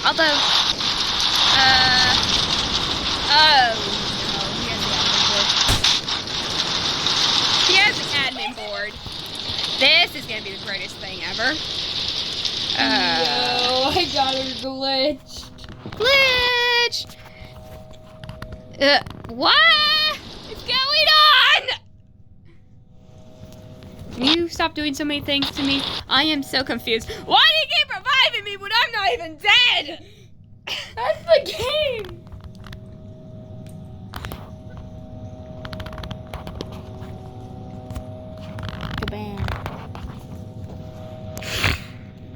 Although, oh no, he has the admin board. This is gonna be the greatest thing ever. No, I got a glitch. Glitch! What is going on? Can you stop doing so many things to me? I am so confused. Why do you keep reviving me when I'm not even dead? That's the game. Kabam.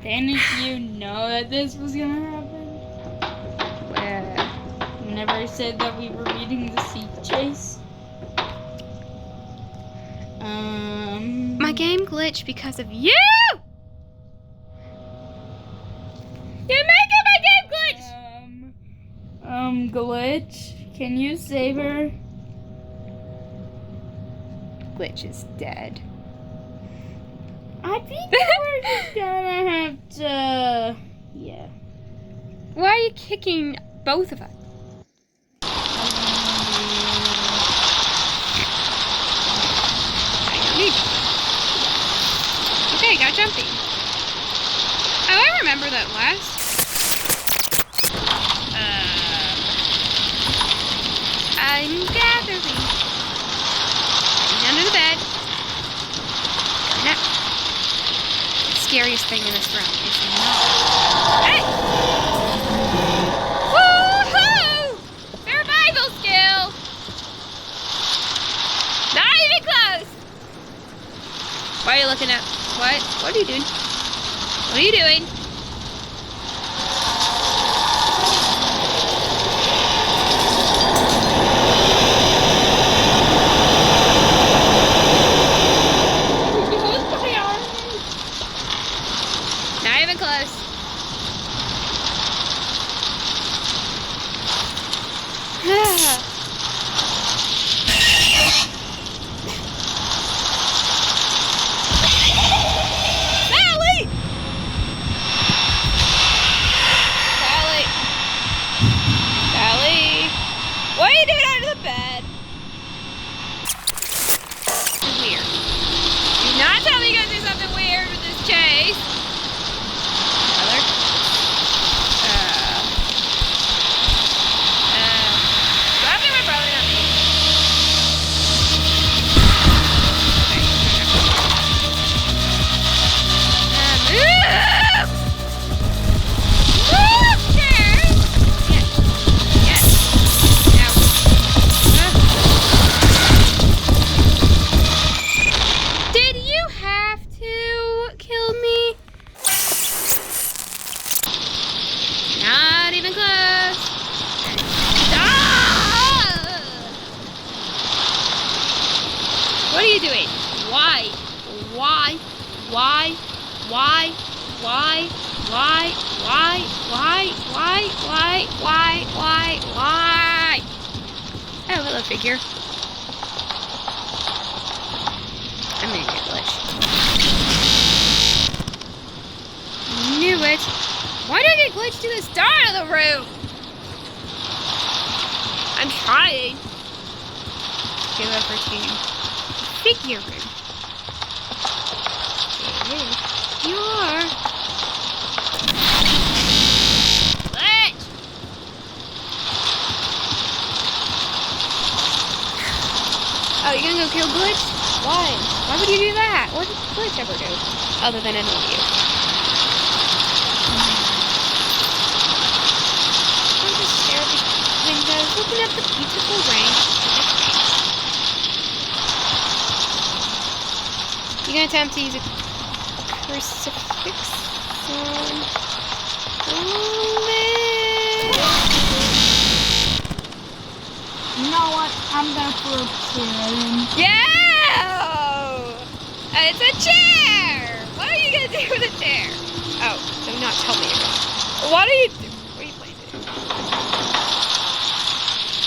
Didn't you know that this was gonna happen? Whenever I said that we were reading the Seek Chase. My game glitched because of you! You're making my game glitch! Glitch, can you save her? Glitch is dead. I think we're just gonna have to... Yeah. Why are you kicking both of us? Okay, got jumpy. Oh, I remember that last. I'm gathering. Under the bed. No. The scariest thing in this room is not. Hey! Woohoo! Survival skill! Not even close! Why are you looking at? What? What are you doing? What are you doing? Not even close. Sally! Sally! Sally! What are you doing under the bed? This is weird. Do not tell me you're gonna do something weird with this chase. Brother? Go after my brother, not me. Move, chairs! Yes. Yes. Now. Did you have to kill me? Not even close. Ah! What are you doing? Why? Why? Why? Why? Why? Why? Why? Why? Why? Why? Why? Why? Why? Oh, hello, figure. I'm gonna get glitched. Knew it. Why did I get glitched to the start of the room? I'm trying. Give up for team. Figure room. You are. Glitch! Oh, you're gonna go kill Glitch? Why? Why would you do that? What did Glitch ever do? Other than annoy you. I'm just stare at the windows, looking at the beautiful rain. You gonna attempt to use a crucifix on You know what? I'm gonna throw a chair in. Yeah! It's a chair! What are you gonna do with a chair? Oh, do not tell me about. What are you doing? What are you playing?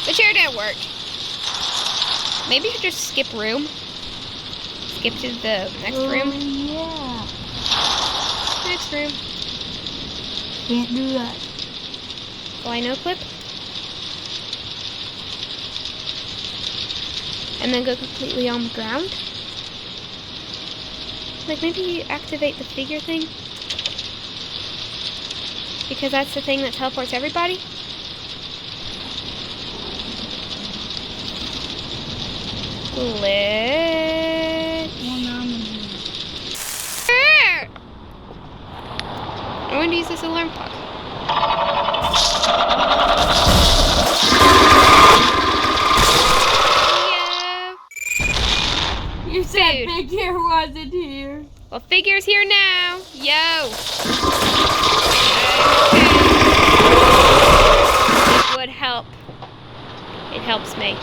The chair didn't work. Maybe you should just skip room. Skip to the next room. Yeah. Next room. Can't do that. Lino clip. And then go completely on the ground. Like maybe activate the figure thing. Because that's the thing that teleports everybody. Glitch. I want to use this alarm clock. Yeah. You said Dude. figure wasn't here. Well, figure's here now. Yo. It would help. It helps me.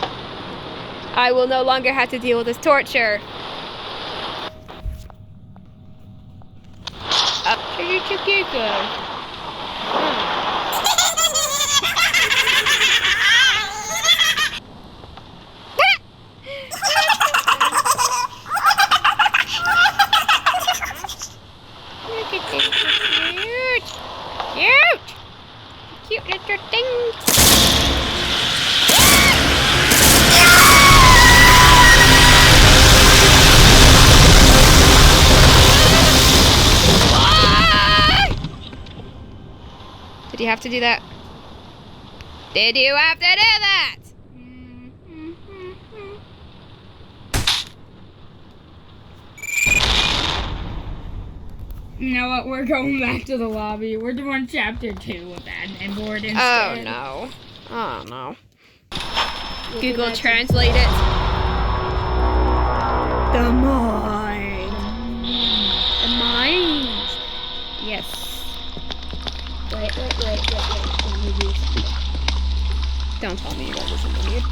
I will no longer have to deal with this torture. Up to you, Chiquito. Look at this, cute. Cute little thing. Did you have to do that? Did you have to do that? You know what? We're going back to the lobby. We're doing chapter 2 of admin board instead. Oh no. Oh no. Google Translate it. The mine. The mines. Yes. Wait. Don't tell me that isn't weird.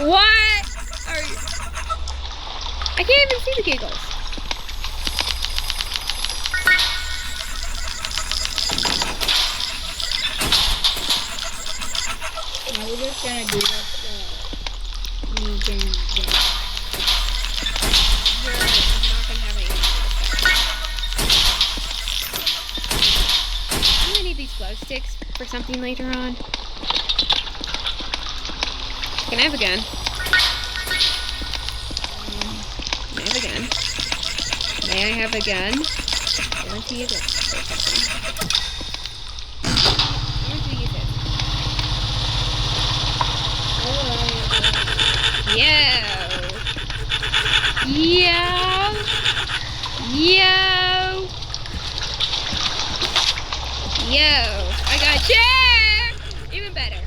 What are you? I can't even see the giggles. Now we're just gonna do this. Weekend. I'm not gonna have any. I'm gonna need these glow sticks for something later on. Can I have a gun? Can I have a gun? May I have a gun? I want to use it for something. I want to use it. Yo! I got a chair! Even better.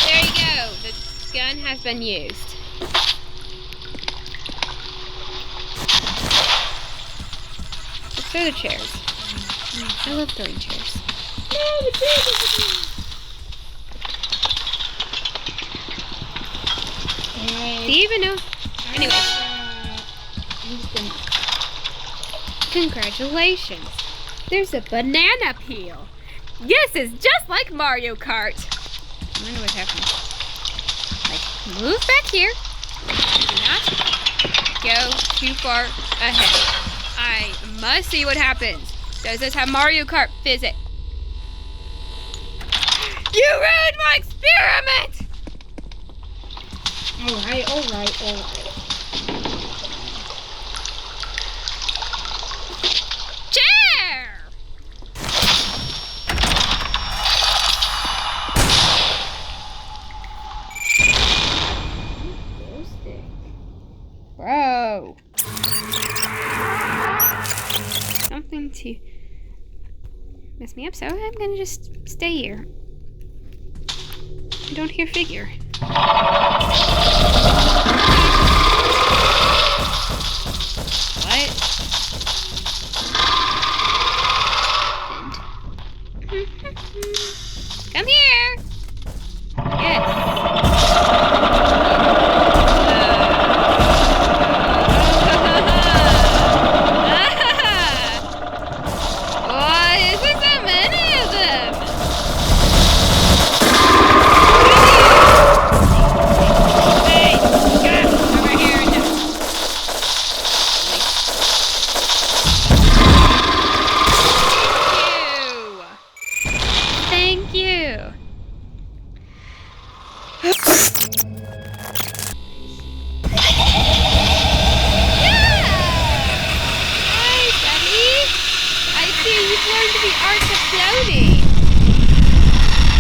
There you go. The gun has been used. Let's throw the chairs. I love throwing chairs. Do you even know? Anyway. Congratulations. There's a banana peel. Yes, it's just like Mario Kart. I wonder what's happening. Like, move back here. Do not go too far ahead. I must see what happens. Does this have Mario Kart physics? You ruined my experiment! Alright. Chair! Bro. Something to mess me up, so I'm gonna just stay here. I don't hear figure. What? Come here! Yes. Why is there so many of them? Thank you. Nice, Abby. I see you've learned the art of floating.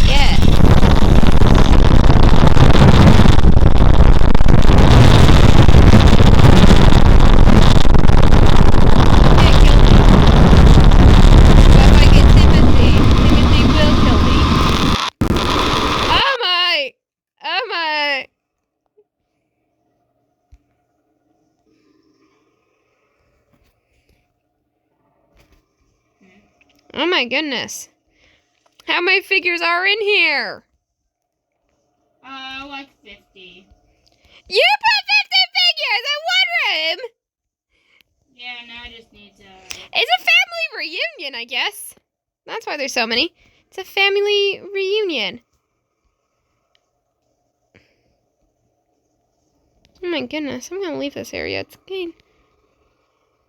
Yeah. Can't kill me. But if I get sympathy will kill me. Oh my! Oh my! Oh my goodness. How many figures are in here? Like 50. You put 50 figures in one room? Yeah, now I just need to... It's a family reunion, I guess. That's why there's so many. It's a family reunion. Oh my goodness, I'm gonna leave this area. It's getting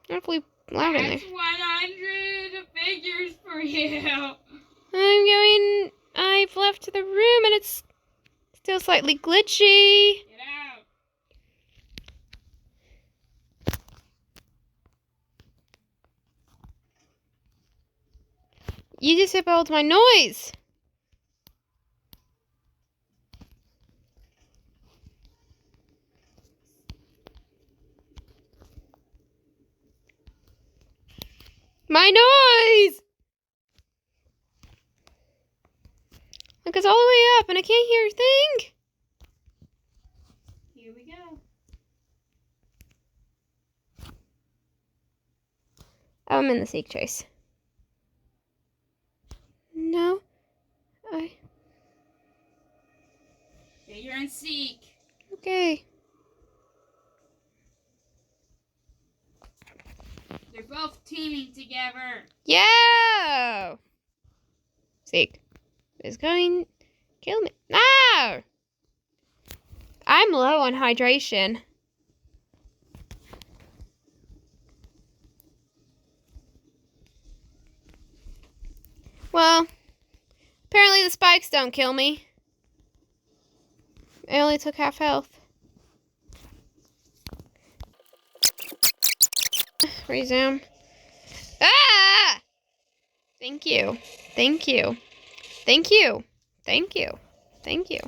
awfully loud in there. That's 100 figures for you. I've left the room and it's still slightly glitchy. Get out. You disabled my noise. My noise! Look, it's all the way up and I can't hear a thing. Here we go. Oh, I'm in the seek trace. No. Yeah, you're in Seek. Okay. They're both teaming together. Yeah! Seek is going to kill me. No! I'm low on hydration. Well, apparently the spikes don't kill me. I only took half health. Resume. Ah! Thank you. Thank you. Thank you. Thank you. Thank you.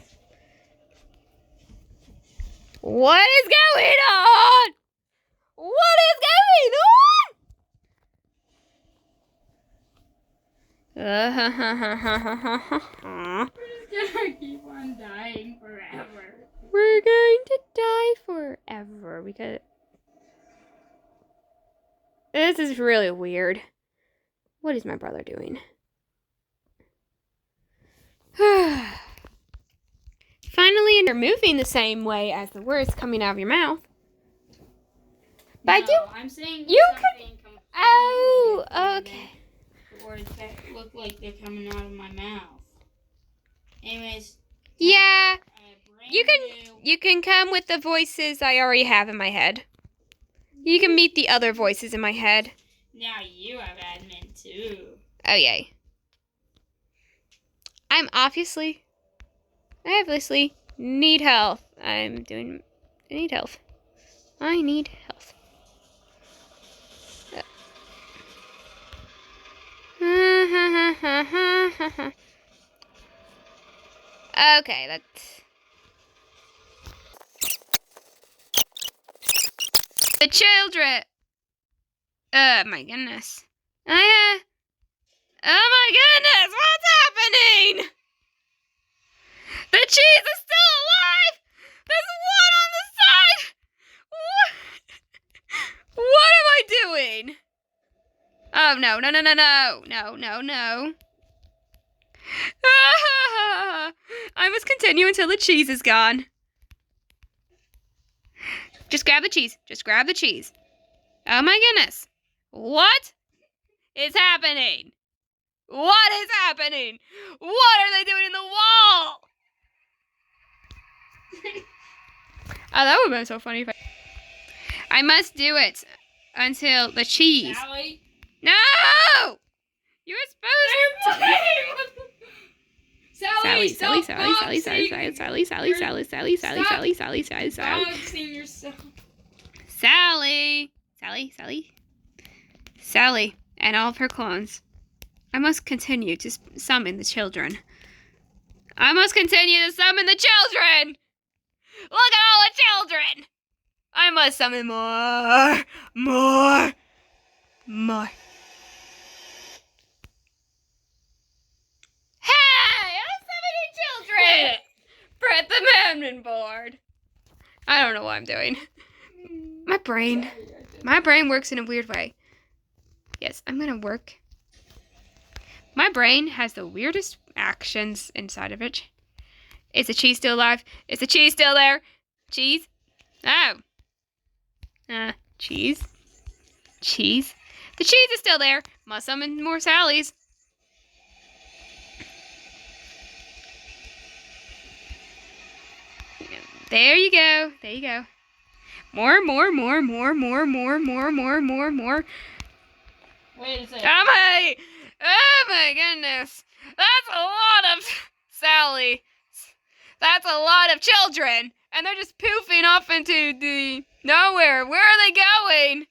What is going on? What is going on? We're just gonna keep on dying forever. We're going to die forever because this is really weird. What is my brother doing? Finally, you're moving the same way as the words coming out of your mouth. But No, I do. I'm saying You something completely Oh, different okay. than the words that look like they're coming out of my mouth. Anyways. Yeah, You you can come with the voices I already have in my head. You can meet the other voices in my head. Now you have admin too. Oh, yay. I obviously need health. I need health. I need health. Okay, that's... The children! Oh my goodness. Oh my goodness, what's happening? The cheese is still alive! There's one on the side! What am I doing? Oh no. I must continue until the cheese is gone. Just grab the cheese. Just grab the cheese. Oh my goodness. What is happening? What is happening? What are they doing in the wall? Oh, that would have been so funny if I must do it until the cheese. Sally? No! You were supposed to. Sally, Sally, stop Sally, Sally, Sally, boxing. Sally, Sally, Sally, Sally, Sally, Sally, Sally, Sally, Sally, Sally. Boxing yourself. Sally, Sally, Sally, Sally, and all of her clones. I must continue to summon the children. I must continue to summon the children! Look at all the children! I must summon more. Hey! I'm summoning children! Press the amendment board. I don't know what I'm doing. My brain works in a weird way. Yes, I'm gonna work. My brain has the weirdest actions inside of it. Is the cheese still alive? Is the cheese still there? Cheese? Oh. Cheese. Cheese. The cheese is still there. Must summon more Sallys. There you go. There you go. More. Wait a second. Oh my goodness. That's a lot of Sally. That's a lot of children. And they're just poofing off into the nowhere. Where are they going?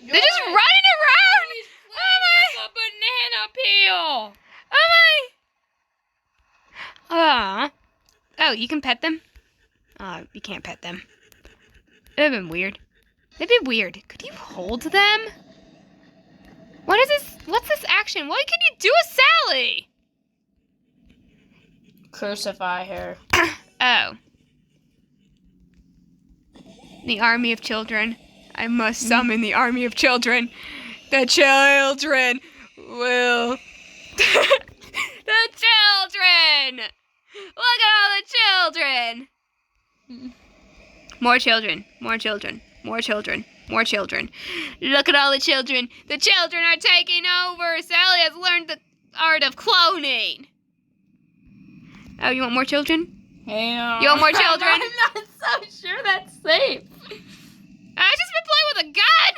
They're just running around. A banana peel. Oh, you can pet them? You can't pet them. That'd been weird. That'd be weird. Could you hold them? What is this? What's this action? What can you do with Sally? Crucify her. Oh. The army of children. I must summon the army of children. The children will... The children! Look at all the children! More children. More children. More children. More children. Look at all the children. The children are taking over. Sally has learned the art of cloning. Oh, you want more children? Yeah. You want more children? I'm not so sure that's safe. I just been playing with a gun!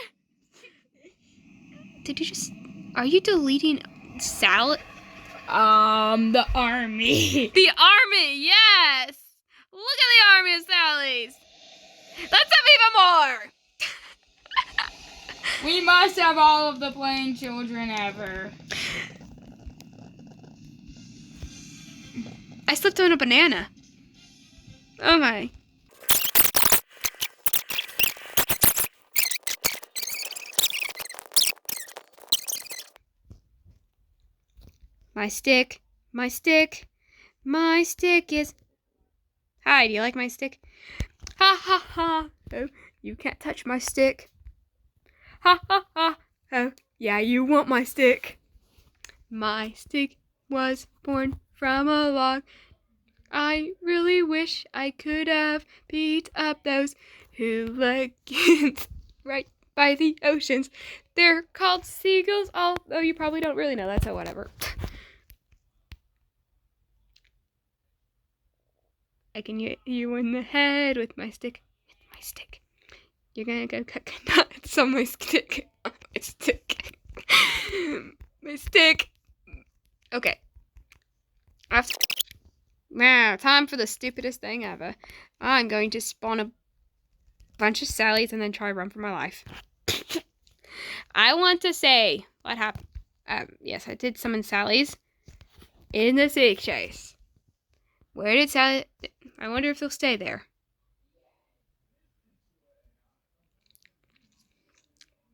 Did you just... Are you deleting Sally? The army. The army, yes! Look at the army of Sallys! Let's have even more! We must have all of the playing children ever. I slipped on a banana. Oh my. My stick is... Hi, do you like my stick? Ha ha ha. Oh, you can't touch my stick. Ha ha ha. Oh, yeah, you want my stick. My stick was born from a log. I really wish I could have beat up those hooligans right by the oceans. They're called seagulls, although you probably don't really know that, so whatever. I can hit you in the head with my stick. With my stick. You're gonna go cut nuts on my stick. On my stick. My stick. Okay. Now, time for the stupidest thing ever. I'm going to spawn a bunch of Sallys and then try to run for my life. I want to say what happened. Yes, I did summon Sallys in the sea chase. Where did Sally... I wonder if they'll stay there.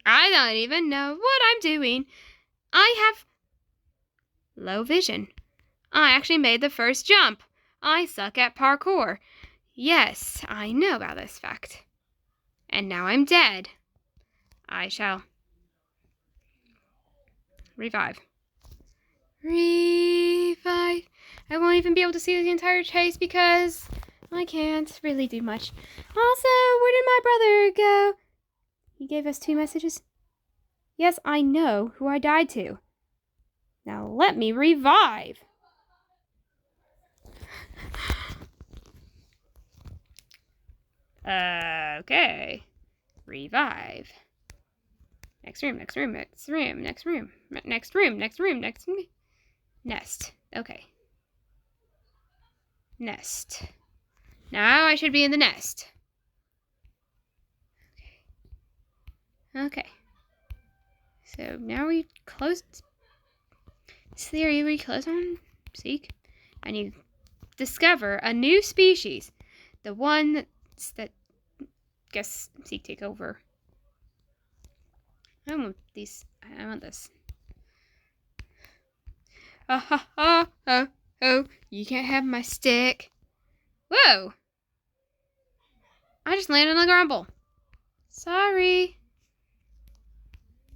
I don't even know what I'm doing. I have low vision. I actually made the first jump. I suck at parkour. Yes, I know about this fact. And now I'm dead. I shall revive. Revive. I won't even be able to see the entire chase because I can't really do much. Also, where did my brother go? He gave us 2 messages. Yes, I know who I died to. Now let me revive. Okay. Revive. Next room, next room, next room, next room, next room, next room, next room. Nest. Okay. Nest. Now I should be in the nest. Okay. So now we closed. This theory we close on Seek, and you discover a new species. The one that guess Seek take over. I want these. I want this. Oh, you can't have my stick. Whoa! I just landed on the grumble. Sorry.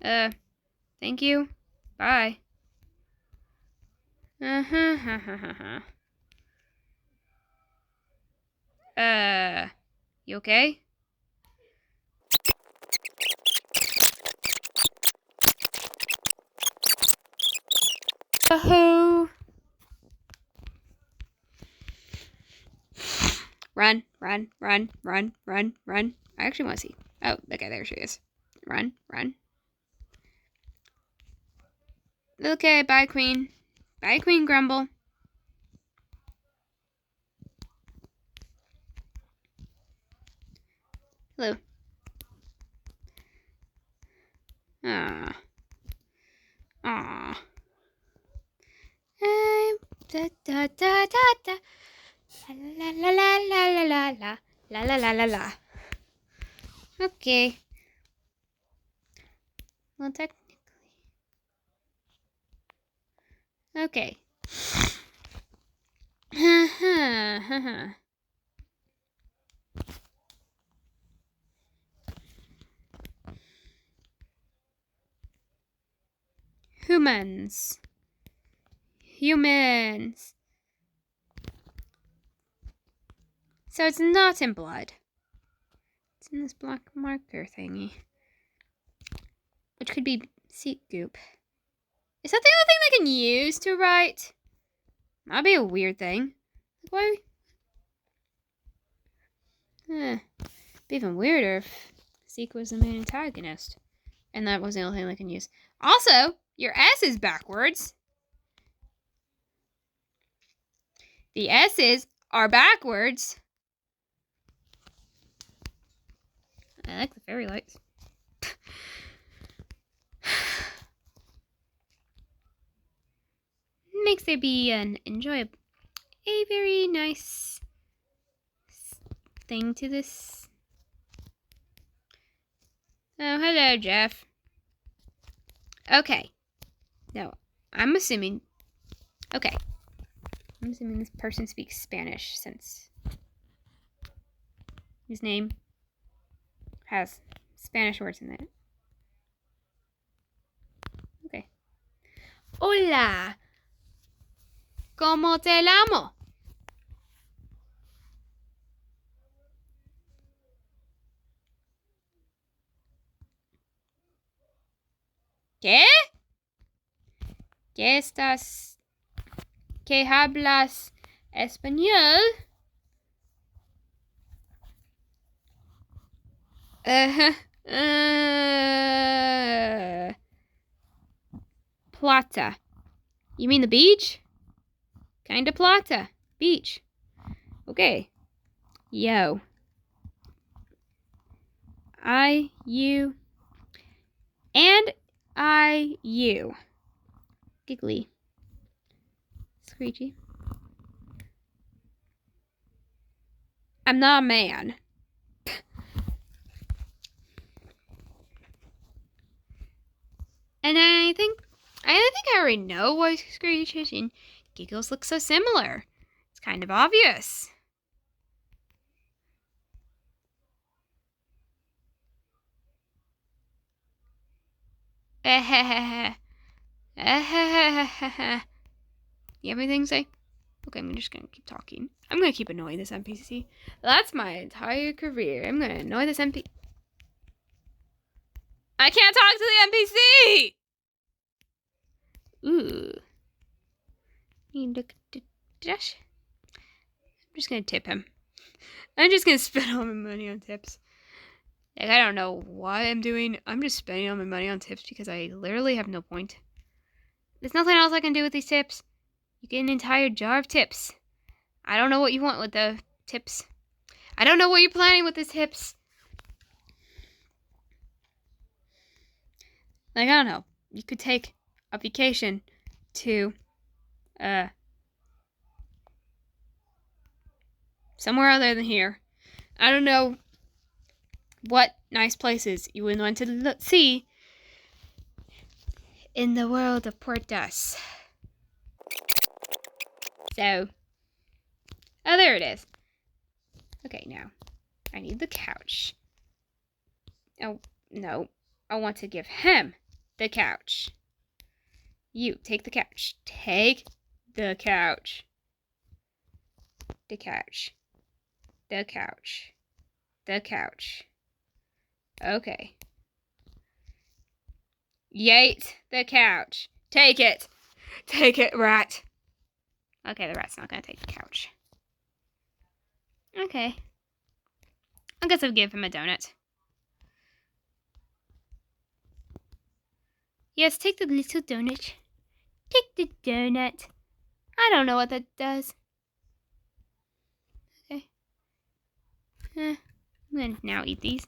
Thank you. Bye. You okay? Woohoo! Run. I actually want to see. Oh, okay, there she is. Run. Okay, bye, Queen. Bye, Queen Grumble. Hello. Aww. Da da da da da. La la la la la la la la la la la la. Okay. Well, technically. Okay. Humans. So it's not in blood. It's in this black marker thingy. Which could be seat goop. Is that the only thing they can use to write? That'd be a weird thing. Why? It'd be even weirder if Seek was the main antagonist. And that was the only thing they can use. Also, your S is backwards. The S's are backwards. I like the fairy lights. Makes there be an enjoyable, a very nice thing to this. Oh, hello, Jeff. Okay. No, I'm assuming. Okay. I'm assuming this person speaks Spanish since his name has Spanish words in it. Okay. Hola. ¿Cómo te llamo? ¿Qué? ¿Qué estás? ¿Qué hablas español? Plata. You mean the beach? Kinda plata. Beach. Okay. Yo. You. And you. Giggly. Screechy. I'm not a man. And I think I already know why Screeches and Giggles look so similar. It's kind of obvious. You have anything to say? Okay, I'm just gonna keep talking. I'm gonna keep annoying this NPC. That's my entire career. I'm gonna annoy this NPC. I can't talk to the NPC! Ooh. I'm just gonna tip him. I'm just gonna spend all my money on tips. Like, I don't know what I'm doing. I'm just spending all my money on tips because I literally have no point. There's nothing else I can do with these tips. You get an entire jar of tips. I don't know what you want with the tips. I don't know what you're planning with the tips. Like, I don't know. You could take a vacation to, somewhere other than here. I don't know what nice places you would want to see in the world of Portas. So, oh, there it is. Okay, now, I need the couch. Oh, no. I want to give him the couch. You, take the couch. Take the couch. The couch. The couch. The couch. Okay. Yeet the couch. Take it. Take it, rat. Okay, the rat's not gonna take the couch. Okay. I guess I'll give him a donut. Yes, take the little donut. Take the donut. I don't know what that does. Okay. I'm gonna now eat these.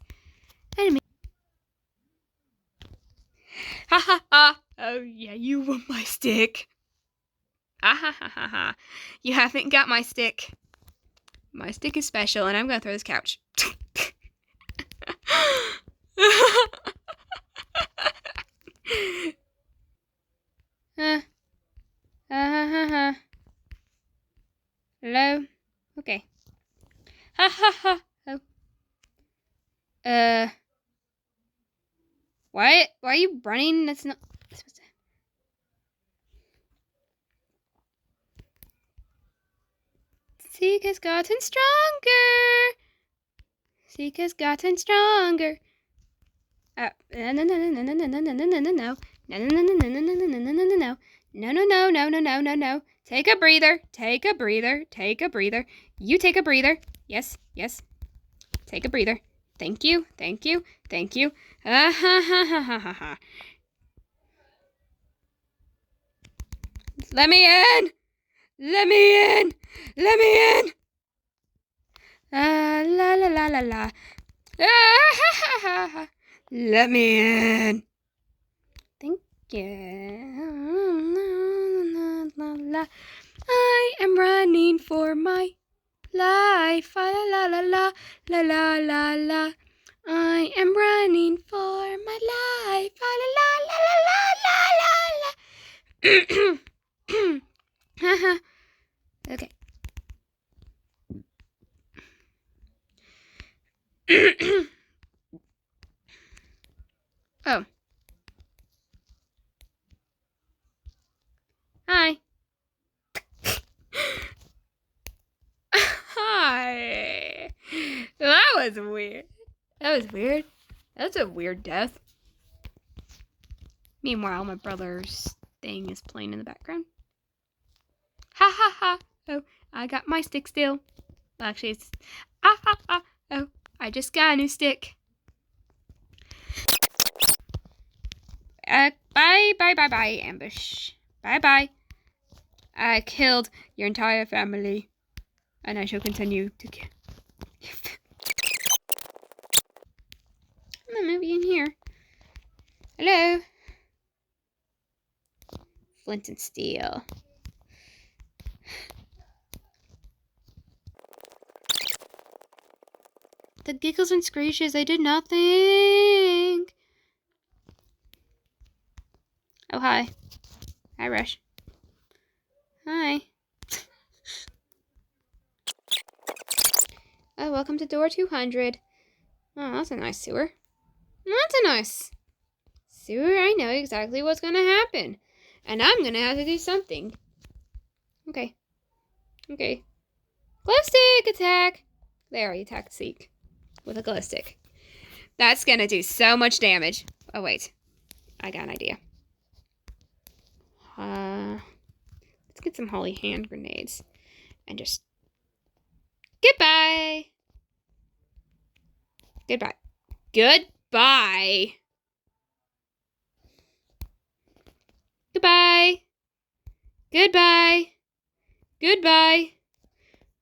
Enemy. Ha ha ha! Oh yeah, you want my stick. Ah ha ha ha ha! You haven't got my stick. My stick is special, and I'm gonna throw this couch. Hello? Okay. Ha ha ha. Oh. Why are you running? That's not supposed to. Zeke has gotten stronger. Zeke has gotten stronger. No. No, no, no, no, no, no, no, no, no, no, no, no. No, no, no, no, no, no, no, no, no, no, no, no. No, no, no, no, no, no, no, no. Take a breather. Take a breather. Take a breather. You take a breather. Yes, yes. Take a breather. Thank you. Thank you. Thank you. Ha ha ha ha ha ha. Let me in. Let me in. Let me in. La la la la la. Ah, ha ha ha ha. Let me in. Thank you. I am running for my life. La la la la la la la la. I am running for my life. La la la la la la la. Okay. Oh. Hi. Hi. That was weird. That was weird. That's a weird death. Meanwhile, my brother's thing is playing in the background. Ha ha ha. Oh, I got my stick still. Well, actually, it's... Ah ha ha. Oh, I just got a new stick. Bye, bye, bye, bye, ambush. Bye, bye. I killed your entire family. And I shall continue to kill. I'm maybe in here. Hello? Flint and steel. The giggles and screeches, I did nothing. Oh, hi. Hi, Rush. Hi. Oh, welcome to door 200. Oh, that's a nice sewer. That's a nice sewer. I know exactly what's gonna happen. And I'm gonna have to do something. Okay. Okay. Glow stick attack! There, he attacked Zeke with a glow stick. That's gonna do so much damage. Oh, wait. I got an idea. Let's get some holy hand grenades. And just... Goodbye! Goodbye. Goodbye! Goodbye! Goodbye! Goodbye.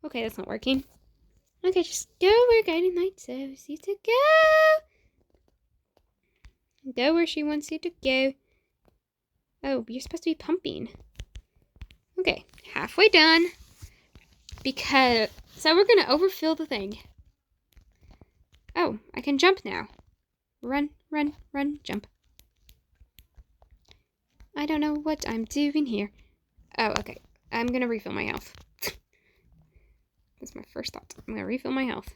Okay, that's not working. Okay, just go where Guiding Light says you to go. Go where she wants you to go. Oh, you're supposed to be pumping. Okay, halfway done. So we're gonna overfill the thing. Oh, I can jump now. Run, run, run, jump. I don't know what I'm doing here. Oh, okay. I'm gonna refill my health. That's my first thought. I'm gonna refill my health.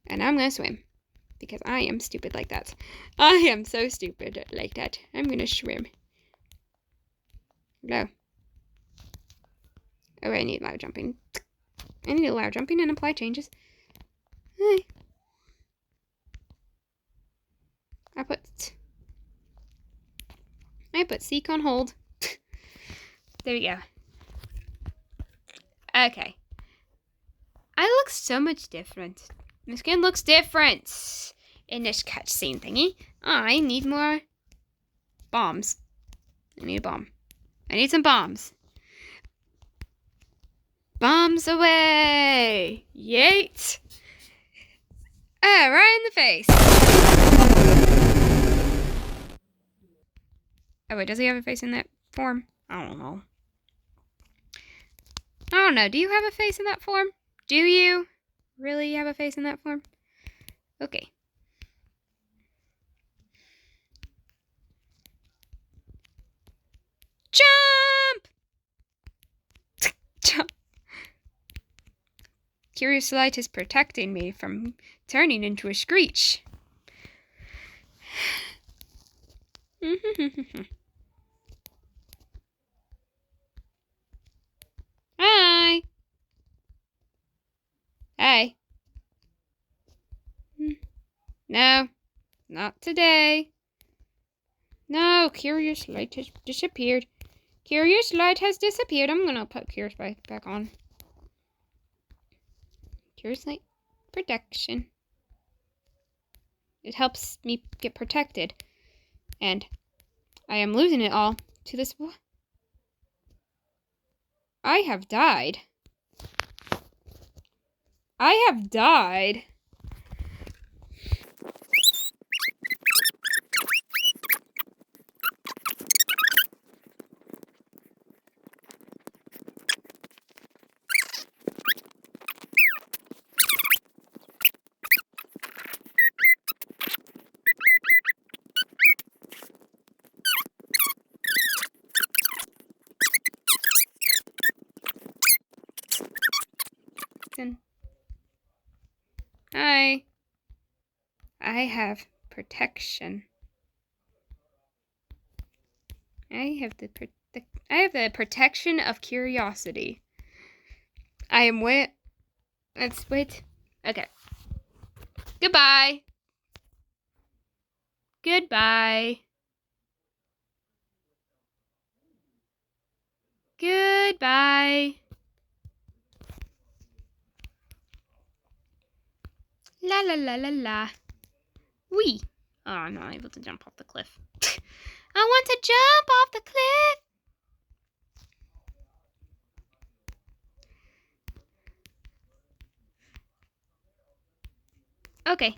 And I'm gonna swim. Because I am stupid like that. I am so stupid like that. I'm gonna swim. No. Oh, I need loud jumping. I need loud jumping and apply changes. Hey. I put seek on hold. There we go. Okay. I look so much different. My skin looks different in this cutscene thingy. I need more bombs. I need a bomb. I need some bombs. Bombs away! Yeet! Ah, right in the face. Oh wait, does he have a face in that form? I don't know. I don't know. Do you have a face in that form? Do you really have a face in that form? Okay. Jump! Jump! Curious Light is protecting me from turning into a Screech. Hi! Hey. No, not today. No, Curious Light has disappeared. Curious Light has disappeared. I'm gonna put Curious Light back on. Curious Light protection. It helps me get protected. And I am losing it all to this. I have died. I have died. Hi. I have protection. I have the protection of curiosity. I am wait. Let's wait. Okay. Goodbye. Goodbye. Goodbye. La la la la la. Wee. Oh, I'm not able to jump off the cliff. I want to jump off the cliff. Okay.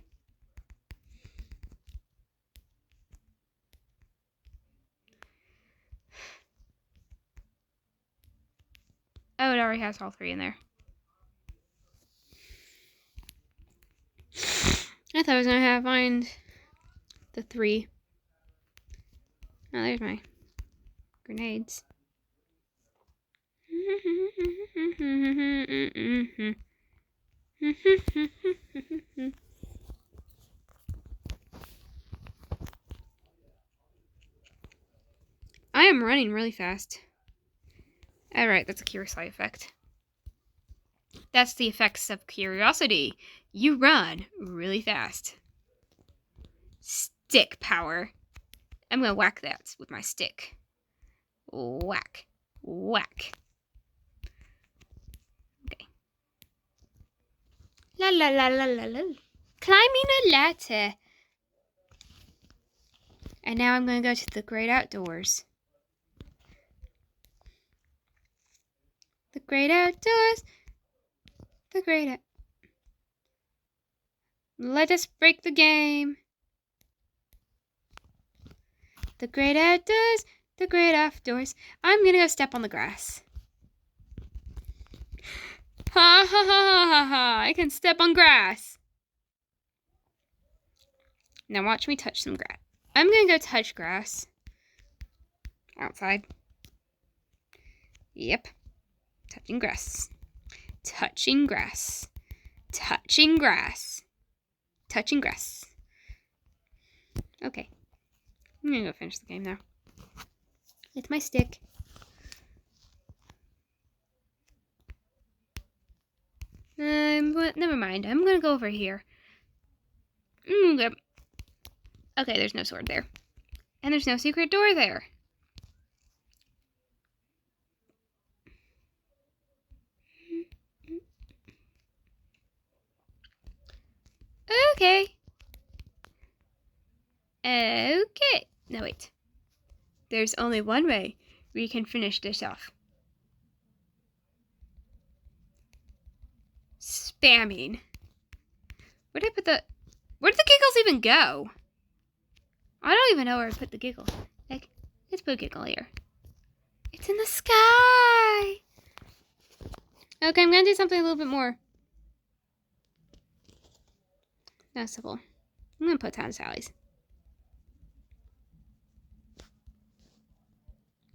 Oh, it already has all three in there. I thought I was gonna find the three. Oh, there's my grenades. I am running really fast. Alright, that's a Curious Light effect. That's the effects of curiosity. You run really fast. Stick power. I'm gonna whack that with my stick. Whack. Whack. Okay. La la la la la la. Climbing a ladder. And now I'm gonna go to the great outdoors. The great outdoors. The great out. Let us break the game. The great outdoors. The great outdoors. I'm gonna go step on the grass. Ha ha ha ha ha ha. I can step on grass. Now watch me touch some grass. I'm gonna go touch grass. Outside. Yep. Touching grass. Touching grass. Touching grass. Touching grass. Okay. I'm gonna go finish the game now. It's my stick. But never mind. I'm gonna go over here. Okay, there's no sword there. And there's no secret door there. Okay. Okay. No, wait. There's only one way we can finish this off. Spamming. Where did the giggles even go? I don't even know where I put the giggle. Like, let's put a giggle here. It's in the sky. Okay, I'm gonna do something a little bit more noticeable. I'm gonna put Town Sally's.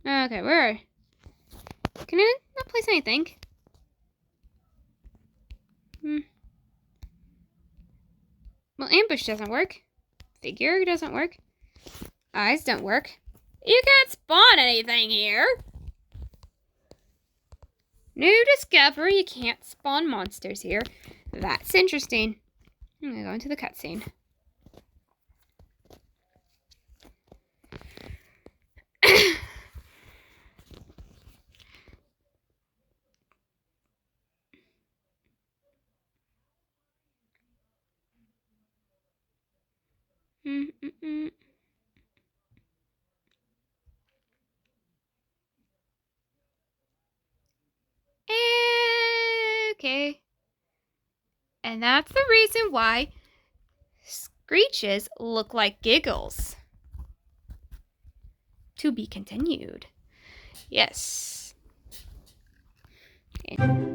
Okay, where? Can I not place anything? Well, ambush doesn't work. Figure doesn't work. Eyes don't work. You can't spawn anything here. New discovery, you can't spawn monsters here. That's interesting. I'm gonna go into the cutscene. Okay. And that's the reason why screeches look like giggles. To be continued. Yes. Okay.